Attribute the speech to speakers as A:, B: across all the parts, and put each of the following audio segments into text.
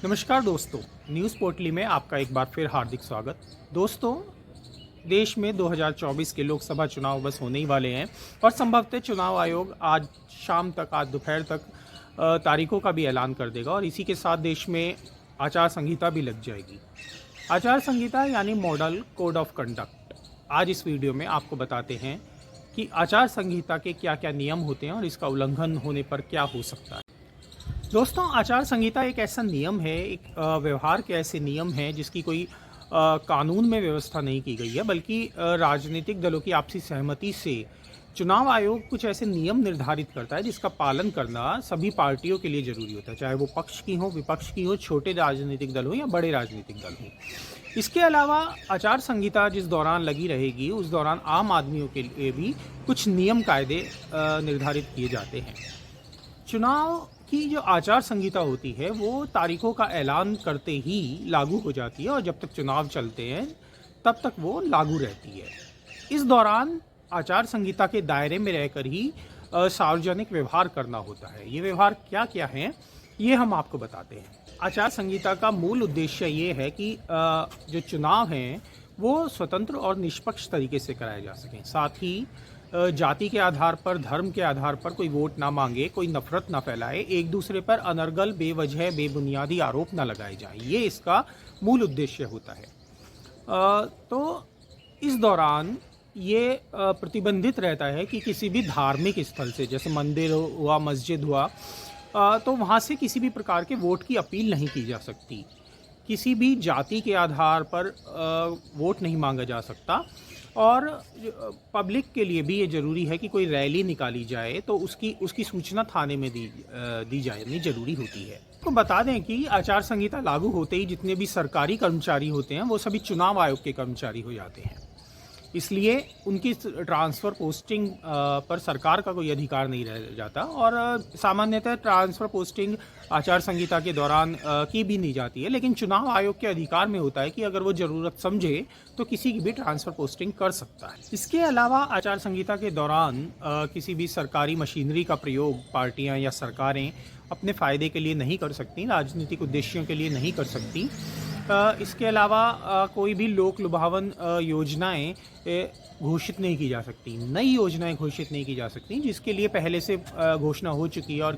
A: नमस्कार दोस्तों, न्यूज़ पोर्टली में आपका एक बार फिर हार्दिक स्वागत। दोस्तों, देश में 2024 के लोकसभा चुनाव बस होने ही वाले हैं और संभवतः चुनाव आयोग आज शाम तक, आज दोपहर तक तारीखों का भी ऐलान कर देगा और इसी के साथ देश में आचार संहिता भी लग जाएगी। आचार संहिता यानी मॉडल कोड ऑफ कंडक्ट। आज इस वीडियो में आपको बताते हैं कि आचार संहिता के क्या क्या नियम होते हैं और इसका उल्लंघन होने पर क्या हो सकता है। दोस्तों, आचार संहिता एक ऐसा नियम है, एक व्यवहार के ऐसे नियम हैं जिसकी कोई कानून में व्यवस्था नहीं की गई है, बल्कि राजनीतिक दलों की आपसी सहमति से चुनाव आयोग कुछ ऐसे नियम निर्धारित करता है जिसका पालन करना सभी पार्टियों के लिए ज़रूरी होता है, चाहे वो पक्ष की हो, विपक्ष की हो, छोटे राजनीतिक दल हो या बड़े राजनीतिक दल हो। इसके अलावा आचार संहिता जिस दौरान लगी रहेगी उस दौरान आम आदमियों के लिए भी कुछ नियम कायदे निर्धारित किए जाते हैं। चुनाव की जो आचार संहिता होती है वो तारीखों का ऐलान करते ही लागू हो जाती है और जब तक चुनाव चलते हैं तब तक वो लागू रहती है। इस दौरान आचार संहिता के दायरे में रहकर ही सार्वजनिक व्यवहार करना होता है। ये व्यवहार क्या क्या हैं ये हम आपको बताते हैं। आचार संहिता का मूल उद्देश्य ये है कि जो चुनाव हैं वो स्वतंत्र और निष्पक्ष तरीके से कराए जा सकें। साथ ही जाति के आधार पर, धर्म के आधार पर कोई वोट ना मांगे, कोई नफरत ना फैलाए, एक दूसरे पर अनर्गल, बेवजह, बेबुनियादी आरोप ना लगाए जाएं। ये इसका मूल उद्देश्य होता है। तो इस दौरान ये प्रतिबंधित रहता है कि किसी भी धार्मिक स्थल से, जैसे मंदिर हुआ, मस्जिद हुआ, तो वहाँ से किसी भी प्रकार के वोट की अपील नहीं की जा सकती। किसी भी जाति के आधार पर वोट नहीं मांगा जा सकता और पब्लिक के लिए भी ये ज़रूरी है कि कोई रैली निकाली जाए तो उसकी सूचना थाने में दी जानी ज़रूरी होती है। तो बता दें कि आचार संहिता लागू होते ही जितने भी सरकारी कर्मचारी होते हैं वो सभी चुनाव आयोग के कर्मचारी हो जाते हैं। इसलिए उनकी ट्रांसफ़र पोस्टिंग पर सरकार का कोई अधिकार नहीं रह जाता और सामान्यतः ट्रांसफ़र पोस्टिंग आचार संहिता के दौरान की भी नहीं जाती है, लेकिन चुनाव आयोग के अधिकार में होता है कि अगर वो ज़रूरत समझे तो किसी की भी ट्रांसफ़र पोस्टिंग कर सकता है। इसके अलावा आचार संहिता के दौरान किसी भी सरकारी मशीनरी का प्रयोग पार्टियां या सरकारें अपने फ़ायदे के लिए नहीं कर सकती, राजनीतिक उद्देश्यों के लिए नहीं कर सकती। इसके अलावा कोई भी लोक लुभावन योजनाएं घोषित नहीं की जा सकती, नई योजनाएं घोषित नहीं की जा सकती जिसके लिए पहले से घोषणा हो चुकी है और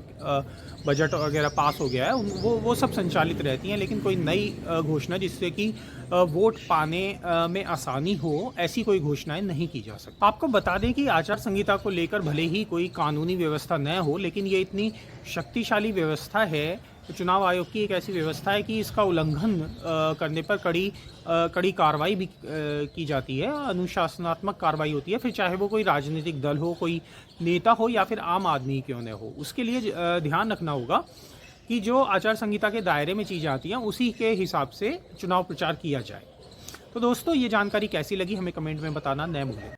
A: बजट वगैरह पास हो गया है, वो सब संचालित रहती हैं। लेकिन कोई नई घोषणा जिससे कि वोट पाने में आसानी हो, ऐसी कोई घोषणाएं नहीं की जा सकती। आपको बता दें कि आचार संहिता को लेकर भले ही कोई कानूनी व्यवस्था न हो, लेकिन ये इतनी शक्तिशाली व्यवस्था है, चुनाव आयोग की एक ऐसी व्यवस्था है कि इसका उल्लंघन करने पर कड़ी कार्रवाई भी की जाती है, अनुशासनात्मक कार्रवाई होती है, फिर चाहे वो कोई राजनीतिक दल हो, कोई नेता हो या फिर आम आदमी क्यों न हो। उसके लिए ध्यान रखना होगा कि जो आचार संहिता के दायरे में चीज़ें आती हैं उसी के हिसाब से चुनाव प्रचार किया जाए। तो दोस्तों, ये जानकारी कैसी लगी हमें कमेंट में बताना न भूलें।